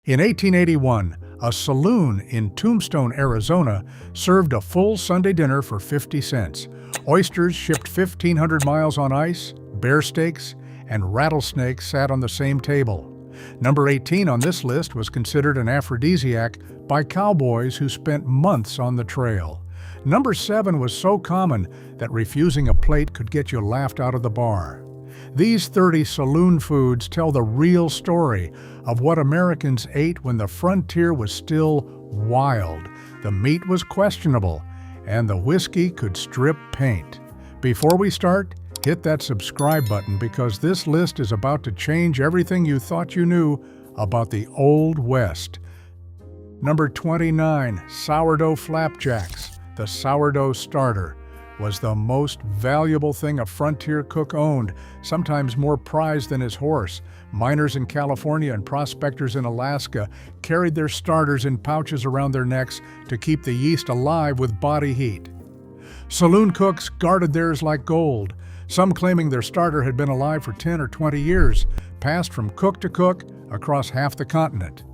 In 1881, a saloon in Tombstone, Arizona, served a full Sunday dinner for 50 cents. Oysters shipped 1,500 miles on ice, bear steaks, and rattlesnakes sat on the same table. Number 18 on this list was considered an aphrodisiac by cowboys who spent months on the trail. Number 7 was so common that refusing a plate could get you laughed out of the bar. These 30 saloon foods tell the real story of what Americans ate when the frontier was still wild, the meat was questionable, and the whiskey could strip paint. Before we start, hit that subscribe button because this list is about to change everything you thought you knew about the Old West. Number 29, sourdough flapjacks. The sourdough starter was the most valuable thing a frontier cook owned, sometimes more prized than his horse. Miners in California and prospectors in Alaska carried their starters in pouches around their necks to keep the yeast alive with body heat. Saloon cooks guarded theirs like gold, some claiming their starter had been alive for 10 or 20 years, passed from cook to cook across half the continent.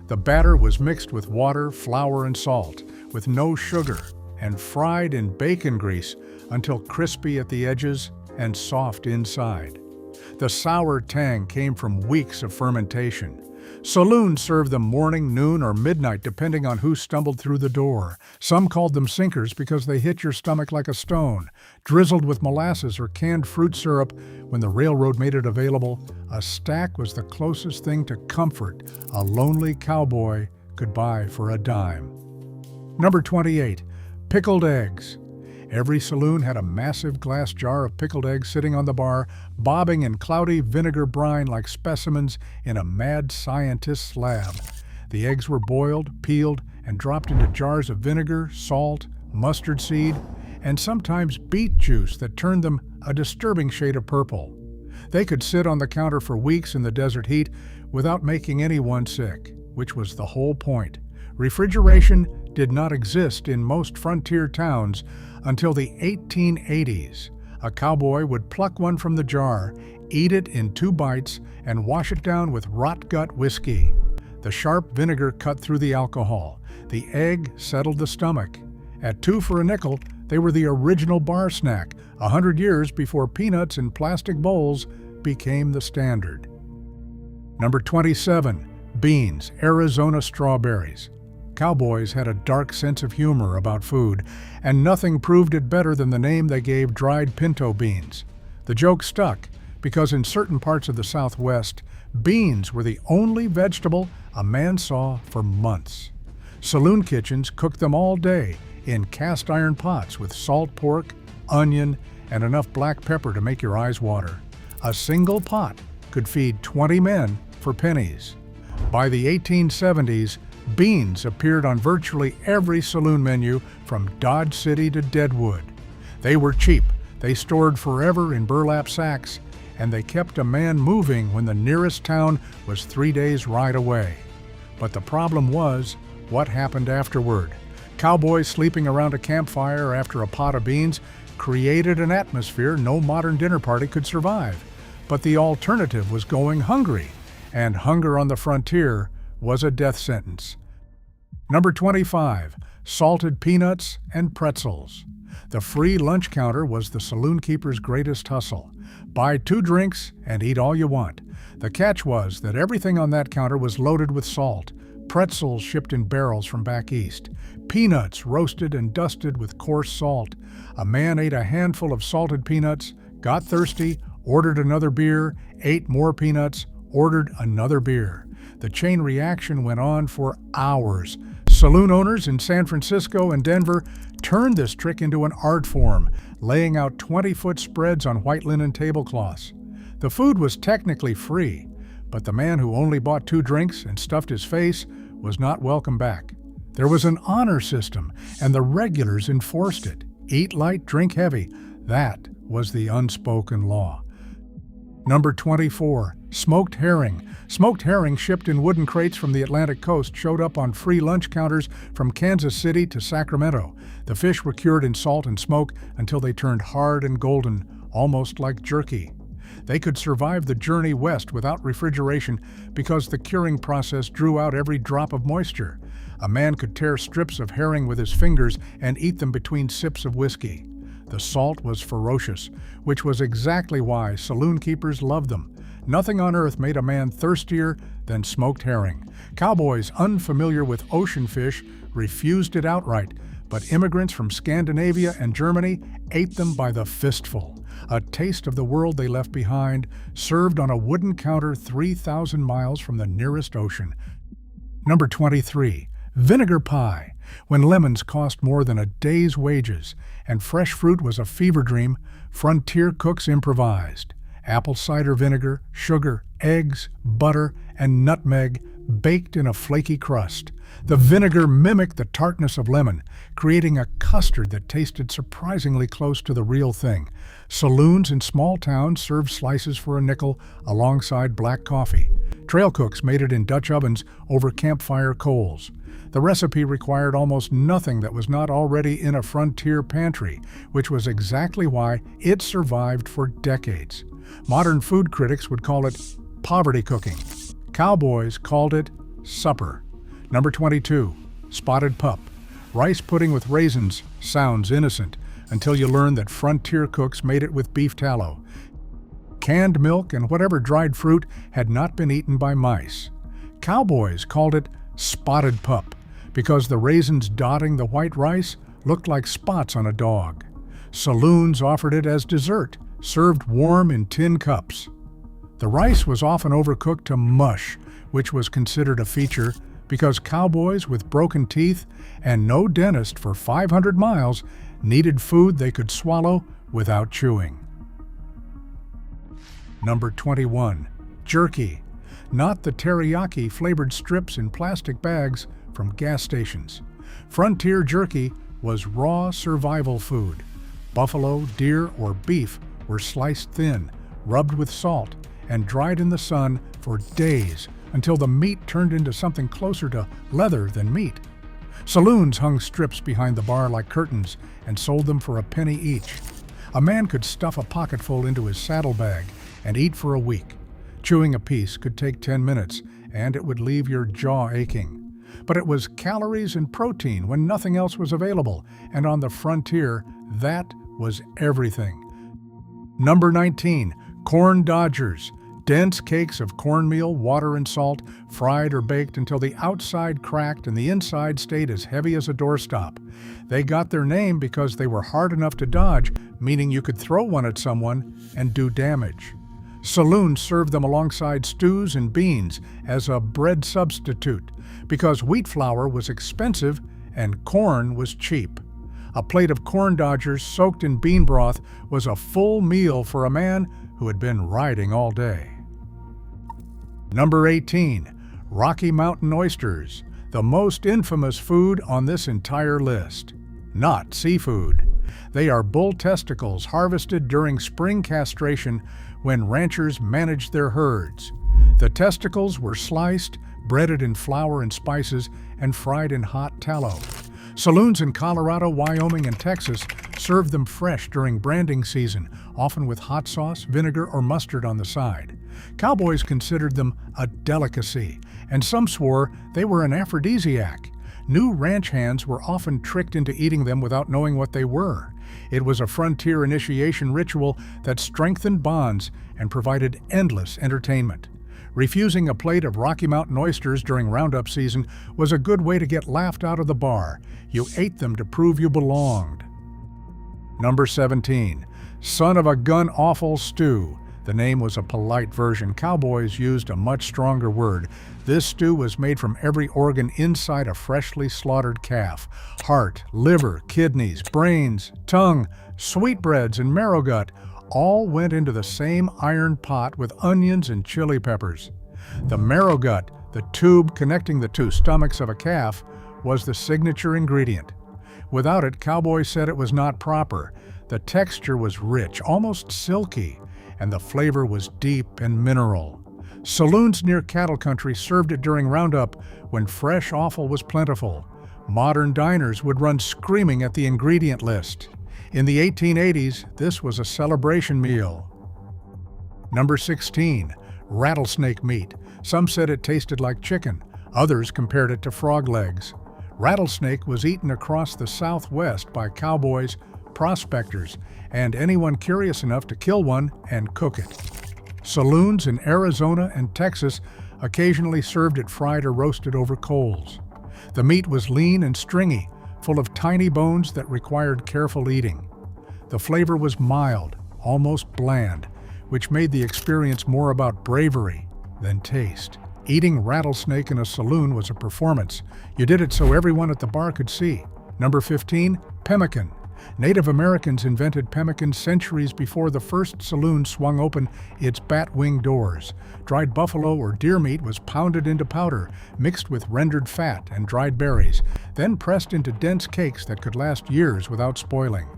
The batter was mixed with water, flour, and salt, with no sugar, and fried in bacon grease until crispy at the edges and soft inside. The sour tang came from weeks of fermentation. Saloons served them morning, noon, or midnight depending on who stumbled through the door. Some called them sinkers because they hit your stomach like a stone. Drizzled with molasses or canned fruit syrup when the railroad made it available, a stack was the closest thing to comfort a lonely cowboy could buy for a dime. Number 28. Pickled eggs. Every saloon had a massive glass jar of pickled eggs sitting on the bar, bobbing in cloudy vinegar brine like specimens in a mad scientist's lab. The eggs were boiled, peeled, and dropped into jars of vinegar, salt, mustard seed, and sometimes beet juice that turned them a disturbing shade of purple. They could sit on the counter for weeks in the desert heat without making anyone sick, which was the whole point. Refrigeration did not exist in most frontier towns until the 1880s. A cowboy would pluck one from the jar, eat it in 2 bites, and wash it down with rot-gut whiskey. The sharp vinegar cut through the alcohol. The egg settled the stomach. At 2 for a nickel, they were the original bar snack, 100 years before peanuts in plastic bowls became the standard. Number 27, beans, Arizona strawberries. Cowboys had a dark sense of humor about food, and nothing proved it better than the name they gave dried pinto beans. The joke stuck because in certain parts of the Southwest, beans were the only vegetable a man saw for months. Saloon kitchens cooked them all day in cast iron pots with salt pork, onion, and enough black pepper to make your eyes water. A single pot could feed 20 men for pennies. By the 1870s, beans appeared on virtually every saloon menu from Dodge City to Deadwood. They were cheap, they stored forever in burlap sacks, and they kept a man moving when the nearest town was 3 days' ride away. But the problem was what happened afterward. Cowboys sleeping around a campfire after a pot of beans created an atmosphere no modern dinner party could survive. But the alternative was going hungry, and hunger on the frontier was a death sentence. Number 25, salted peanuts and pretzels. The free lunch counter was the saloon keeper's greatest hustle. Buy 2 drinks and eat all you want. The catch was that everything on that counter was loaded with salt. Pretzels shipped in barrels from back east. Peanuts roasted and dusted with coarse salt. A man ate a handful of salted peanuts, got thirsty, ordered another beer, ate more peanuts, ordered another beer. The chain reaction went on for hours. Saloon owners in San Francisco and Denver turned this trick into an art form, laying out 20-foot spreads on white linen tablecloths. The food was technically free, but the man who only bought 2 drinks and stuffed his face was not welcome back. There was an honor system, and the regulars enforced it. Eat light, drink heavy. That was the unspoken law. Number 24, smoked herring. Smoked herring shipped in wooden crates from the Atlantic coast showed up on free lunch counters from Kansas City to Sacramento. The fish were cured in salt and smoke until they turned hard and golden, almost like jerky. They could survive the journey west without refrigeration because the curing process drew out every drop of moisture. A man could tear strips of herring with his fingers and eat them between sips of whiskey. The salt was ferocious, which was exactly why saloon keepers loved them. Nothing on earth made a man thirstier than smoked herring. Cowboys unfamiliar with ocean fish refused it outright, but immigrants from Scandinavia and Germany ate them by the fistful. A taste of the world they left behind, served on a wooden counter 3,000 miles from the nearest ocean. Number 23. Vinegar pie. When lemons cost more than a day's wages and fresh fruit was a fever dream, frontier cooks improvised. Apple cider vinegar, sugar, eggs, butter, and nutmeg baked in a flaky crust. The vinegar mimicked the tartness of lemon, creating a custard that tasted surprisingly close to the real thing. Saloons in small towns served slices for a nickel alongside black coffee. Trail cooks made it in Dutch ovens over campfire coals. The recipe required almost nothing that was not already in a frontier pantry, which was exactly why it survived for decades. Modern food critics would call it poverty cooking. Cowboys called it supper. Number 22. Spotted pup. Rice pudding with raisins sounds innocent until you learn that frontier cooks made it with beef tallow. Canned milk and whatever dried fruit had not been eaten by mice. Cowboys called it spotted pup because the raisins dotting the white rice looked like spots on a dog. Saloons offered it as dessert, served warm in tin cups. The rice was often overcooked to mush, which was considered a feature because cowboys with broken teeth and no dentist for 500 miles needed food they could swallow without chewing. Number 21. Jerky. Not the teriyaki flavored strips in plastic bags from gas stations. Frontier jerky was raw survival food. Buffalo, deer, or beef were sliced thin, rubbed with salt, and dried in the sun for days until the meat turned into something closer to leather than meat. Saloons hung strips behind the bar like curtains and sold them for a penny each. A man could stuff a pocketful into his saddlebag and eat for a week. Chewing a piece could take 10 minutes, and it would leave your jaw aching. But it was calories and protein when nothing else was available, and on the frontier, that was everything. Number 19. Corn dodgers. Dense cakes of cornmeal, water, and salt, fried or baked until the outside cracked and the inside stayed as heavy as a doorstop. They got their name because they were hard enough to dodge, meaning you could throw one at someone and do damage. Saloons served them alongside stews and beans as a bread substitute because wheat flour was expensive and corn was cheap. A plate of corn dodgers soaked in bean broth was a full meal for a man who had been riding all day. Number 18. Rocky Mountain oysters, the most infamous food on this entire list. Not seafood. They are bull testicles harvested during spring castration when ranchers managed their herds. The testicles were sliced, breaded in flour and spices, and fried in hot tallow. Saloons in Colorado, Wyoming, and Texas served them fresh during branding season, often with hot sauce, vinegar, or mustard on the side. Cowboys considered them a delicacy, and some swore they were an aphrodisiac. New ranch hands were often tricked into eating them without knowing what they were. It was a frontier initiation ritual that strengthened bonds and provided endless entertainment. Refusing a plate of Rocky Mountain oysters during roundup season was a good way to get laughed out of the bar. You ate them to prove you belonged. Number 17. Son of a gun awful stew. The name was a polite version. Cowboys used a much stronger word. This stew was made from every organ inside a freshly slaughtered calf. Heart, liver, kidneys, brains, tongue, sweetbreads, and marrow gut all went into the same iron pot with onions and chili peppers. The marrow gut, the tube connecting the two stomachs of a calf, was the signature ingredient. Without it, cowboys said it was not proper. The texture was rich, almost silky, and the flavor was deep and mineral. Saloons near cattle country served it during roundup when fresh offal was plentiful. Modern diners would run screaming at the ingredient list. In the 1880s, this was a celebration meal. Number 16. Rattlesnake meat. Some said it tasted like chicken. Others compared it to frog legs. Rattlesnake was eaten across the Southwest by cowboys, prospectors, and anyone curious enough to kill one and cook it. Saloons in Arizona and Texas occasionally served it fried or roasted over coals. The meat was lean and stringy, full of tiny bones that required careful eating. The flavor was mild, almost bland, which made the experience more about bravery than taste. Eating rattlesnake in a saloon was a performance. You did it so everyone at the bar could see. Number 15. Pemmican. Native Americans invented pemmican centuries before the first saloon swung open its bat-wing doors. Dried buffalo or deer meat was pounded into powder, mixed with rendered fat and dried berries, then pressed into dense cakes that could last years without spoiling.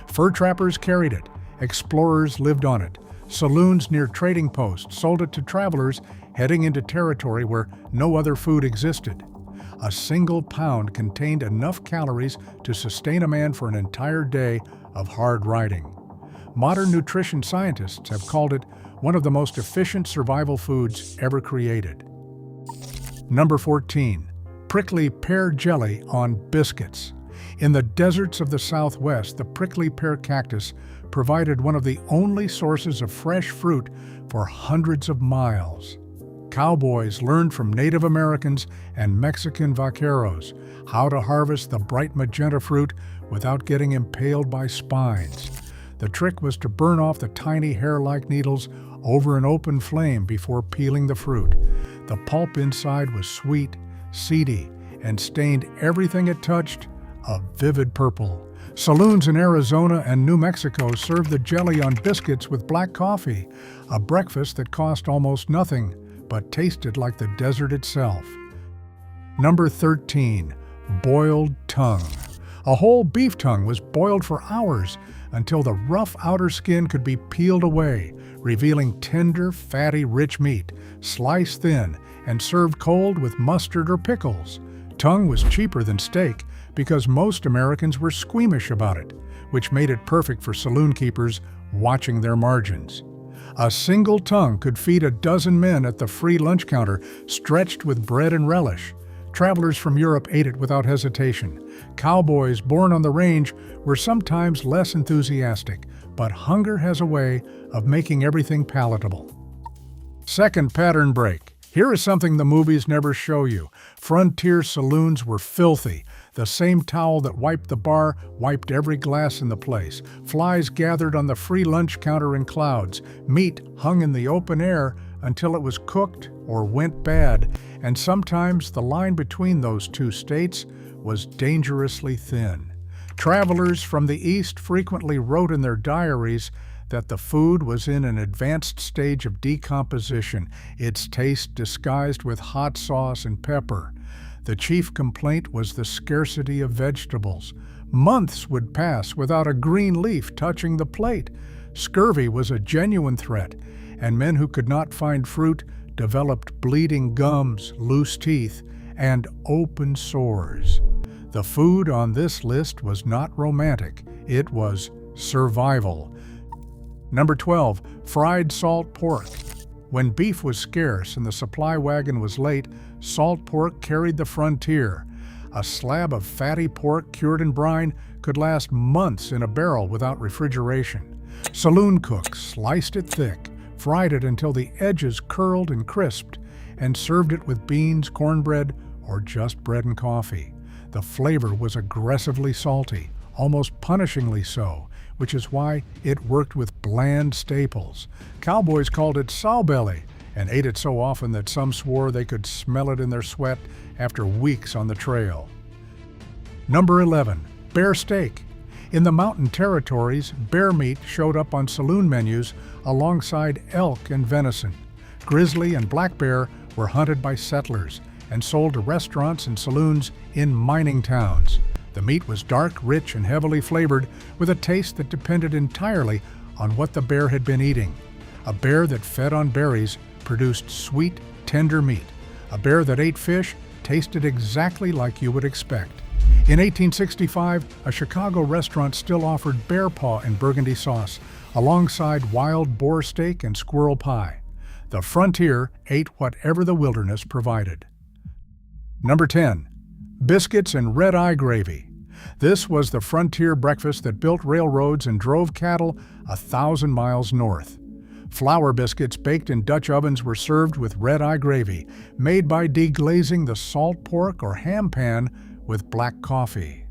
Fur trappers carried it. Explorers lived on it. Saloons near trading posts sold it to travelers heading into territory where no other food existed. A single pound contained enough calories to sustain a man for an entire day of hard riding. Modern nutrition scientists have called it one of the most efficient survival foods ever created. Number 14. Prickly pear jelly on biscuits. In the deserts of the Southwest, the prickly pear cactus provided one of the only sources of fresh fruit for hundreds of miles. Cowboys learned from Native Americans and Mexican vaqueros how to harvest the bright magenta fruit without getting impaled by spines. The trick was to burn off the tiny hair-like needles over an open flame before peeling the fruit. The pulp inside was sweet, seedy, and stained everything it touched a vivid purple. Saloons in Arizona and New Mexico served the jelly on biscuits with black coffee, a breakfast that cost almost nothing but tasted like the desert itself. Number 13. Boiled tongue. A whole beef tongue was boiled for hours until the rough outer skin could be peeled away, revealing tender, fatty, rich meat, sliced thin and served cold with mustard or pickles. Tongue was cheaper than steak because most Americans were squeamish about it, which made it perfect for saloon keepers watching their margins. A single tongue could feed a dozen men at the free lunch counter, stretched with bread and relish. Travelers from Europe ate it without hesitation. Cowboys born on the range were sometimes less enthusiastic, but hunger has a way of making everything palatable. Second pattern break. Here is something the movies never show you. Frontier saloons were filthy. The same towel that wiped the bar wiped every glass in the place. Flies gathered on the free lunch counter in clouds. Meat hung in the open air until it was cooked or went bad. And sometimes the line between those two states was dangerously thin. Travelers from the East frequently wrote in their diaries that the food was in an advanced stage of decomposition, its taste disguised with hot sauce and pepper. The chief complaint was the scarcity of vegetables. Months would pass without a green leaf touching the plate. Scurvy was a genuine threat, and men who could not find fruit developed bleeding gums, loose teeth, and open sores. The food on this list was not romantic. It was survival. Number 12. Fried salt pork. When beef was scarce and the supply wagon was late, salt pork carried the frontier. A slab of fatty pork cured in brine could last months in a barrel without refrigeration. Saloon cooks sliced it thick, fried it until the edges curled and crisped, and served it with beans, cornbread, or just bread and coffee. The flavor was aggressively salty, almost punishingly so, which is why it worked with bland staples. Cowboys called it sowbelly and ate it so often that some swore they could smell it in their sweat after weeks on the trail. Number 11. Bear steak. In the mountain territories, bear meat showed up on saloon menus alongside elk and venison. Grizzly and black bear were hunted by settlers and sold to restaurants and saloons in mining towns. The meat was dark, rich, and heavily flavored, with a taste that depended entirely on what the bear had been eating. A bear that fed on berries produced sweet, tender meat. A bear that ate fish tasted exactly like you would expect. In 1865, a Chicago restaurant still offered bear paw in burgundy sauce, alongside wild boar steak and squirrel pie. The frontier ate whatever the wilderness provided. Number 10. Biscuits and red-eye gravy. This was the frontier breakfast that built railroads and drove cattle 1,000 miles north. Flour biscuits baked in Dutch ovens were served with red-eye gravy, made by deglazing the salt pork or ham pan with black coffee.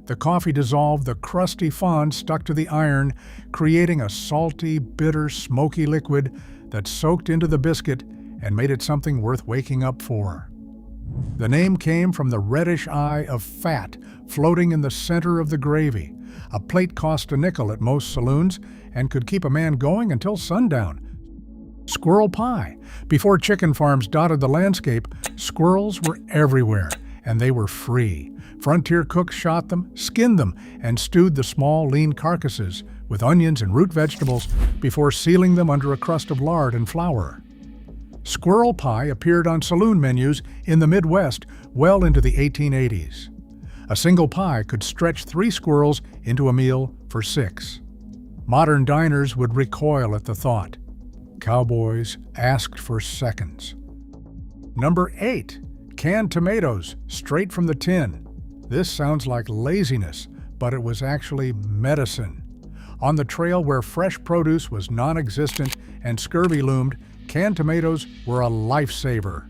The coffee dissolved the crusty fond stuck to the iron, creating a salty, bitter, smoky liquid that soaked into the biscuit and made it something worth waking up for. The name came from the reddish eye of fat floating in the center of the gravy. A plate cost a nickel at most saloons and could keep a man going until sundown. Squirrel pie. Before chicken farms dotted the landscape, squirrels were everywhere, and they were free. Frontier cooks shot them, skinned them, and stewed the small, lean carcasses with onions and root vegetables before sealing them under a crust of lard and flour. Squirrel pie appeared on saloon menus in the Midwest well into the 1880s. A single pie could stretch 3 squirrels into a meal for 6. Modern diners would recoil at the thought. Cowboys asked for seconds. Number 8. Canned tomatoes, straight from the tin. This sounds like laziness, but it was actually medicine. On the trail where fresh produce was non-existent and scurvy loomed, canned tomatoes were a lifesaver.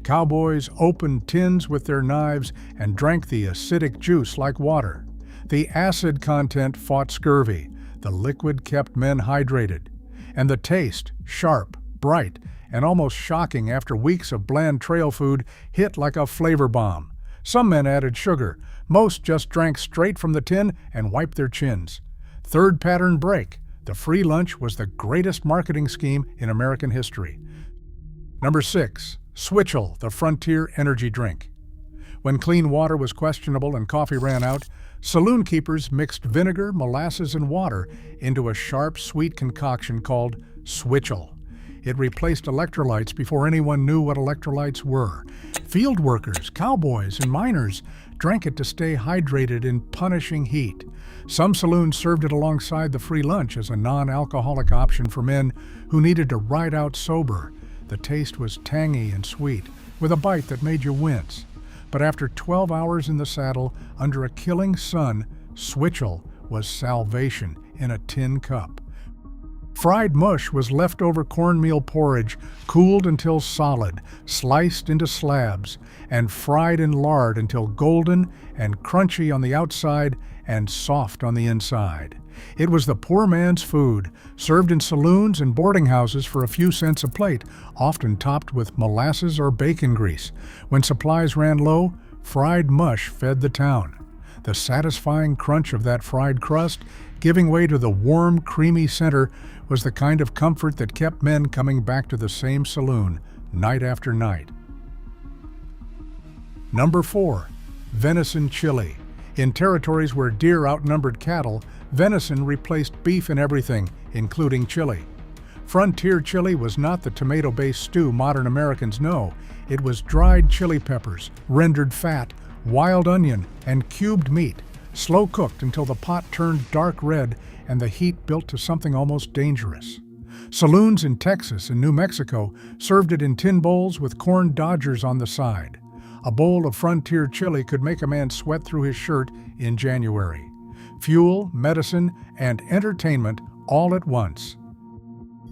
Cowboys opened tins with their knives and drank the acidic juice like water. The acid content fought scurvy. The liquid kept men hydrated. And the taste, sharp, bright, and almost shocking after weeks of bland trail food, hit like a flavor bomb. Some men added sugar. Most just drank straight from the tin and wiped their chins. Third pattern break. The free lunch was the greatest marketing scheme in American history. Number 6. Switchel, the frontier energy drink. When clean water was questionable and coffee ran out, saloon keepers mixed vinegar, molasses, and water into a sharp, sweet concoction called Switchel. It replaced electrolytes before anyone knew what electrolytes were. Field workers, cowboys, and miners drank it to stay hydrated in punishing heat. Some saloons served it alongside the free lunch as a non-alcoholic option for men who needed to ride out sober. The taste was tangy and sweet, with a bite that made you wince. But after 12 hours in the saddle, under a killing sun, Switchel was salvation in a tin cup. Fried mush was leftover cornmeal porridge, cooled until solid, sliced into slabs, and fried in lard until golden and crunchy on the outside and soft on the inside. It was the poor man's food, served in saloons and boarding houses for a few cents a plate, often topped with molasses or bacon grease. When supplies ran low, fried mush fed the town. The satisfying crunch of that fried crust, giving way to the warm, creamy center, was the kind of comfort that kept men coming back to the same saloon night after night. Number 4. Venison chili. In territories where deer outnumbered cattle, venison replaced beef in everything, including chili. Frontier chili was not the tomato-based stew modern Americans know. It was dried chili peppers, rendered fat, wild onion, and cubed meat, slow cooked until the pot turned dark red and the heat built to something almost dangerous. Saloons in Texas and New Mexico served it in tin bowls with corn dodgers on the side. A bowl of frontier chili could make a man sweat through his shirt in January. Fuel, medicine, and entertainment all at once.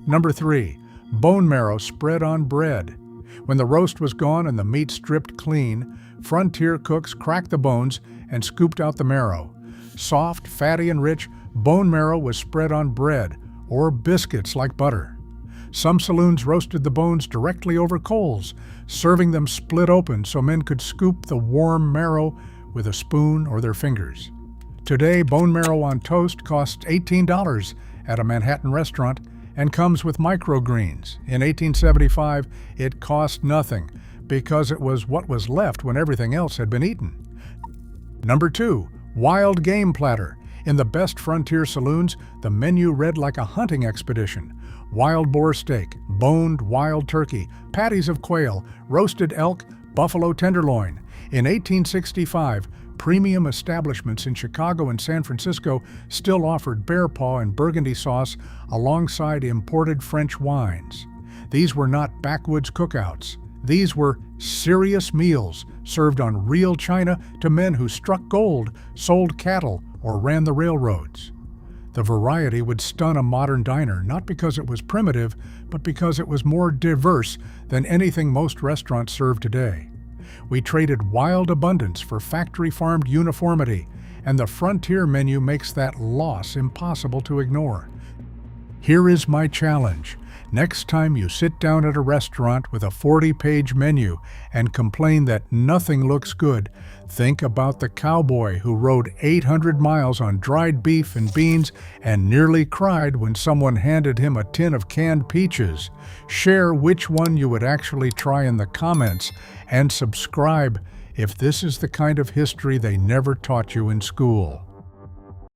Number 3. Bone marrow spread on bread. When the roast was gone and the meat stripped clean, frontier cooks cracked the bones and scooped out the marrow. Soft, fatty, and rich, bone marrow was spread on bread or biscuits like butter. Some saloons roasted the bones directly over coals, serving them split open so men could scoop the warm marrow with a spoon or their fingers. Today, bone marrow on toast costs $18 at a Manhattan restaurant and comes with microgreens. In 1875, it cost nothing because it was what was left when everything else had been eaten. Number 2. Wild game platter. In the best frontier saloons, the menu read like a hunting expedition. Wild boar steak, boned wild turkey, patties of quail, roasted elk, Buffalo tenderloin. In 1865, premium establishments in Chicago and San Francisco still offered bear paw and burgundy sauce alongside imported French wines. These were not backwoods cookouts. These were serious meals served on real china to men who struck gold, sold cattle, or ran the railroads. The variety would stun a modern diner, not because it was primitive, but because it was more diverse than anything most restaurants serve today. We traded wild abundance for factory-farmed uniformity, and the frontier menu makes that loss impossible to ignore. Here is my challenge. Next time you sit down at a restaurant with a 40-page menu and complain that nothing looks good, think about the cowboy who rode 800 miles on dried beef and beans and nearly cried when someone handed him a tin of canned peaches. Share which one you would actually try in the comments, and subscribe if this is the kind of history they never taught you in school.